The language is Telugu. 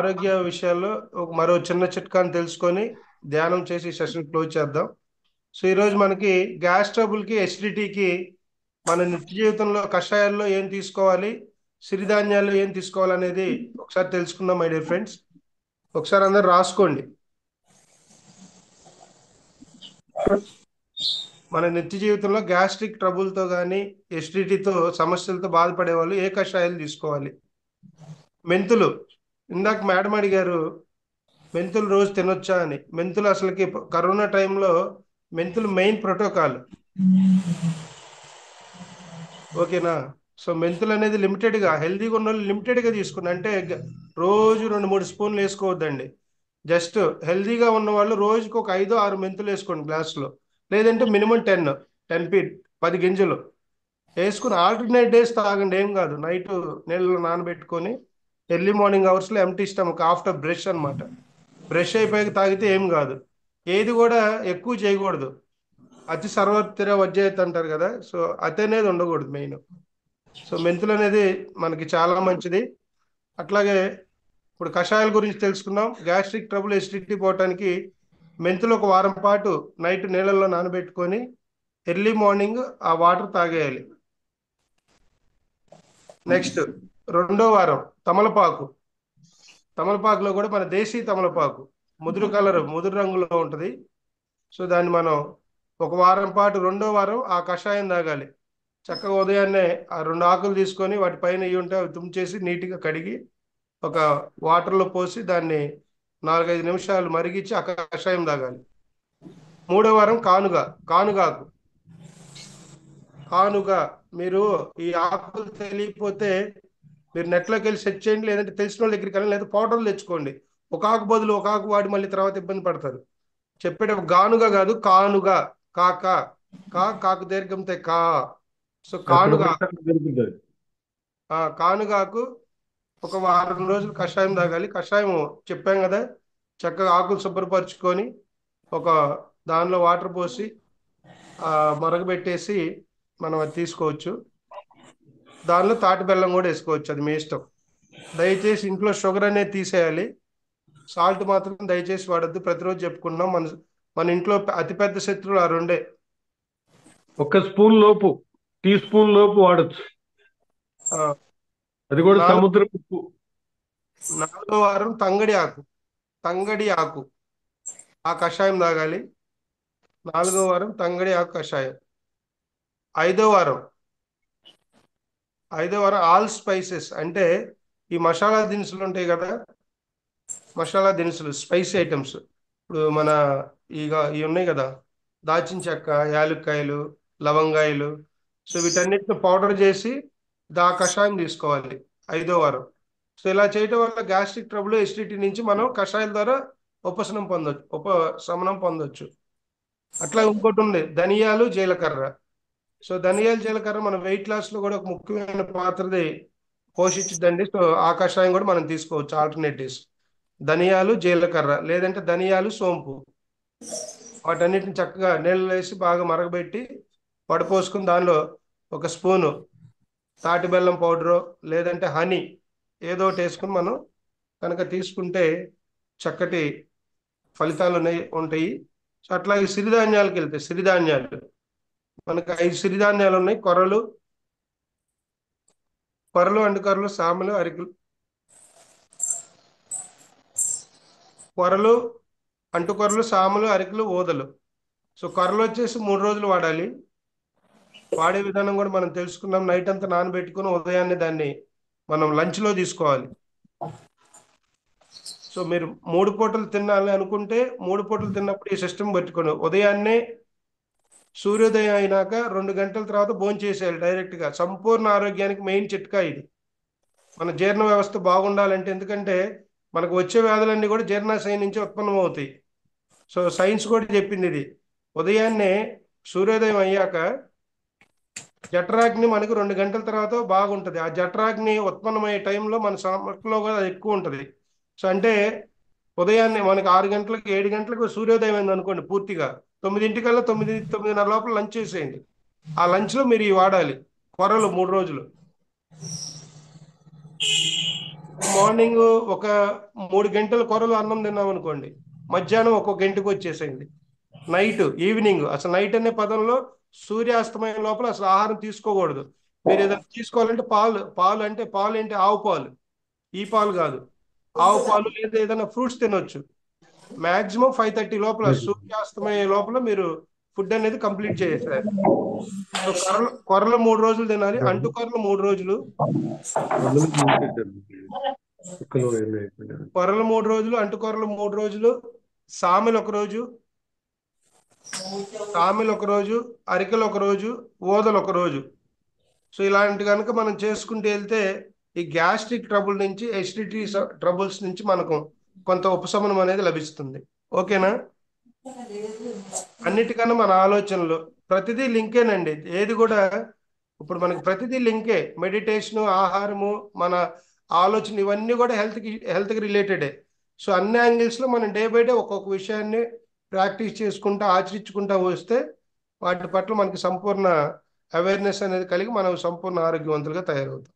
ఆరోగ్య విషయాల్లో మరో చిన్న చిట్కాని తెలుసుకొని ధ్యానం చేసి సెషన్ క్లోజ్ చేద్దాం. సో ఈరోజు మనకి గ్యాస్ ట్రబుల్కి, ఎసిడిటీకి మన నిత్య జీవితంలో కషాయాల్లో ఏం తీసుకోవాలి, సిరిధాన్యాలు ఏం తీసుకోవాలి అనేది ఒకసారి తెలుసుకుందాం మై డియర్ ఫ్రెండ్స్. ఒకసారి అందరు రాసుకోండి. మన నిత్య జీవితంలో గ్యాస్ట్రిక్ ట్రబుల్తో కానీ ఎసిడిటీతో సమస్యలతో బాధపడే వాళ్ళు ఏ కషాయాలు తీసుకోవాలి? మెంతులు. ఇందాక మేడం అడిగారు మెంతులు రోజు తినొచ్చా అని. మెంతులు అసలుకి కరోనా టైంలో మెంతులు మెయిన్ ప్రోటోకాల్. ఓకేనా? సో మెంతులు అనేది లిమిటెడ్గా, హెల్దీగా ఉన్న వాళ్ళు లిమిటెడ్గా తీసుకుని, అంటే రోజు 2-3 స్పూన్లు వేసుకోవద్దండి. జస్ట్ హెల్దీగా ఉన్న వాళ్ళు రోజుకి ఒక 5-6 మెంతులు వేసుకోండి గ్లాసులో, లేదంటే మినిమం 10 గింజలు వేసుకుని ఆల్టర్నేట్ డేస్ తాగండి, ఏం కాదు. నైట్ నీళ్ళలో నానబెట్టుకొని ఎర్లీ మార్నింగ్ అవర్స్లో ఎంటీ స్టమక్ ఆఫ్టర్ బ్రష్ అనమాట, బ్రష్ అయిపోయాక తాగితే ఏం కాదు. ఏది కూడా ఎక్కువ చేయకూడదు. అతి సర్వత్ర వజ్జేత్ అంటారు కదా, సో అతి అనేది ఉండకూడదు మెయిన్. సో మెంతులు అనేది మనకి చాలా మంచిది. అట్లాగే ఇప్పుడు కషాయాల గురించి తెలుసుకున్నాం. గ్యాస్ట్రిక్ ట్రబుల్, ఎసిడిటీ పోవటానికి మెంతులు ఒక వారం పాటు నైట్ నీళ్ళల్లో నానబెట్టుకొని ఎర్లీ మార్నింగ్ ఆ వాటర్ తాగేయాలి. నెక్స్ట్ 2వ వారం తమలపాకు. తమలపాకులో కూడా మన దేశీ తమలపాకు ముదురు రంగులో ఉంటుంది. సో దాన్ని మనం ఒక వారం పాటు 2వ వారం ఆ కషాయం తాగాలి. చక్కగా ఉదయాన్నే ఆ 2 ఆకులు తీసుకొని వాటి పైన ఇవి ఉంటే అవి తుంచేసి నీట్గా కడిగి ఒక వాటర్లో పోసి దాన్ని 4-5 నిమిషాలు మరిగించి ఆ కషాయం తాగాలి. 3వ వారం కానుగాకు. మీరు ఈ ఆకులు తెలియకపోతే మీరు నెట్లోకి వెళ్ళి సెర్చ్ చేయండి, లేదంటే తెలిసిన వాళ్ళ దగ్గరికి వెళ్ళండి, లేదా పౌడర్లు తెచ్చుకోండి. ఒక ఆకు బదులు ఒక ఆకు వాడి మళ్ళీ తర్వాత ఇబ్బంది పడతారు. చెప్పేటప్పుడు గానుగా కాదు, కానుగా. కాకు దీర్ఘంతో కా. సో కానుగాకు ఒక వారం రోజులు కషాయం తాగాలి. కషాయం చెప్పాం కదా, చక్కగా ఆకులు శుభ్రపరచుకొని ఒక దానిలో వాటర్ పోసి మరగబెట్టేసి మనం అది తీసుకోవచ్చు. దానిలో తాటి బెల్లం కూడా వేసుకోవచ్చు, అది మీ ఇష్టం. దయచేసి ఇంట్లో షుగర్ అనేది తీసేయాలి. సాల్ట్ మాత్రం దయచేసి వాడద్దు. ప్రతిరోజు చెప్పుకున్నాం, మన ఇంట్లో అతిపెద్ద శత్రువులు ఆ రెండే. 1 స్పూన్ లోపు, టీ స్పూన్ లోపు వాడచ్చు, అది కూడా సముద్ర ఉప్పు. 4వ వారం తంగడి ఆకు ఆ కషాయం తాగాలి. 4వ వారం తంగడి ఆకు కషాయం. 5వ వారం ఆల్ స్పైసెస్, అంటే ఈ మసాలా దినుసులు ఉంటాయి కదా, మసాలా దినుసులు, స్పైసీ ఐటమ్స్. ఇప్పుడు మన ఇవి ఉన్నాయి కదా, దాల్చిన చెక్క, యాలుక్కాయలు, లవంగాయలు. సో వీటన్నిటిని పౌడర్ చేసి కషాయం తీసుకోవాలి 5వ వారం. సో ఇలా చేయటం వల్ల గ్యాస్ట్రిక్ ట్రబుల్, ఎసిడిటీ నుంచి మనం కషాయాల ద్వారా ఉపశమనం పొందొచ్చు. అట్లా ఇంకోటి ఉంది, ధనియాలు, జీలకర్ర. సో ధనియాలు, జీలకర్ర మన వెయిట్ లాస్లో కూడా ఒక ముఖ్యమైన పాత్రది పోషించుద్దండి. సో ఆ కషాయం కూడా మనం తీసుకోవచ్చు ఆల్టర్నేటివ్స్. ధనియాలు, జీలకర్ర, లేదంటే ధనియాలు, సోంపు, వాటన్నిటిని చక్కగా నీళ్ళు వేసి బాగా మరగబెట్టి వడపోసుకుని దానిలో 1 స్పూను తాటి బెల్లం పౌడరు, లేదంటే హనీ, ఏదో ఒకటి వేసుకుని మనం కనుక తీసుకుంటే చక్కటి ఫలితాలు ఉంటాయి. సో అట్లాగే సిరిధాన్యాలకు వెళ్తే, మనకు 5 సిరిధాన్యాలు ఉన్నాయి. కొర్రలు, అండుకొర్రలు, సామలు, అరికలు. కొర్రలు, అంటుకొర్రలు, సామలు, అరికలు, ఊదలు. సో కొర్రలు వచ్చేసి 3 రోజులు వాడాలి. వాడే విధానం కూడా మనం తెలుసుకున్నాం. నైట్ అంతా నానబెట్టుకుని ఉదయాన్నే దాన్ని మనం లంచ్లో తీసుకోవాలి. సో మీరు 3 పూటలు తినాలి అనుకుంటే 3 పూటలు తిన్నప్పుడు ఈ సిస్టమ్ పెట్టుకోండి. ఉదయాన్నే సూర్యోదయం అయినాక 2 గంటల తర్వాత భోజనం చేసేయాలి డైరెక్ట్గా. సంపూర్ణ ఆరోగ్యానికి మెయిన్ చిట్కా ఇది. మన జీర్ణ వ్యవస్థ బాగుండాలంటే, ఎందుకంటే మనకు వచ్చే వ్యాధులన్నీ కూడా జీర్ణాశయం నుంచి ఉత్పన్నమవుతాయి. సో సైన్స్ కూడా చెప్పింది ఇది. ఉదయాన్నే సూర్యోదయం అయ్యాక జఠరాగ్ని మనకు 2 గంటల తర్వాత బాగుంటుంది. ఆ జఠరాగ్ని ఉత్పన్నమయ్యే టైంలో మన సమట్లో కూడా అది ఎక్కువ ఉంటుంది. సో అంటే ఉదయాన్నే మనకి 6 గంటలకు 7 గంటలకు సూర్యోదయం అయింది అనుకోండి, పూర్తిగా 9 9:30 లోపల లంచ్ చేసేయండి. ఆ లంచ్లో మీరు ఇవి వాడాలి. కొర్రలు 3 రోజులు. మార్నింగ్ ఒక 3 గంటల కొరలు అన్నం తిన్నాం అనుకోండి, మధ్యాహ్నం ఒక గంటకు వచ్చేసేయండి. నైట్ ఈవినింగ్, అసలు నైట్ అనే పదంలో సూర్యాస్తమయం లోపల అసలు ఆహారం తీసుకోకూడదు. మీరు ఏదైనా తీసుకోవాలంటే పాలు అంటే పాలు ఏంటి, ఆవు పాలు, ఈ పాలు కాదు, ఆవు పాలు లేదా ఏదైనా ఫ్రూట్స్ తినొచ్చు. మాక్సిమం 5:30 లోపల, సూర్యాస్తమయం లోపల మీరు ఫుడ్ అనేది కంప్లీట్ చేసేయాలి. సో కొరలు 3 రోజులు తినాలి, అంటు కొరలు 3 రోజులు. కొరలు 3 రోజులు, అంటు కొరలు 3 రోజులు, సామెలు ఒక రోజు, సామెలు ఒక రోజు, అరికెలు ఒక రోజు, ఓదలు ఒక రోజు. సో ఇలాంటి కనుక మనం చేసుకుంటూ వెళ్తే ఈ గ్యాస్ట్రిక్ ట్రబుల్ నుంచి, ఎసిడిటీ ట్రబుల్స్ నుంచి మనకు కొంత ఉపశమనం అనేది లభిస్తుంది. ఓకేనా? అన్నిటికన్నా మన ఆలోచనలు ప్రతిదీ లింకేనండి. ఏది కూడా ఇప్పుడు మనకి ప్రతిదీ లింకే. మెడిటేషను, ఆహారము, మన ఆలోచన, ఇవన్నీ కూడా హెల్త్కి రిలేటెడే. సో అన్ని యాంగిల్స్లో మనం డే బై డే ఒక్కొక్క విషయాన్ని ప్రాక్టీస్ చేసుకుంటా ఆచరించుకుంటా వస్తే వాటి పట్ల మనకి సంపూర్ణ అవేర్నెస్ అనేది కలిగి మనం సంపూర్ణ ఆరోగ్యవంతులుగా తయారవుతాం.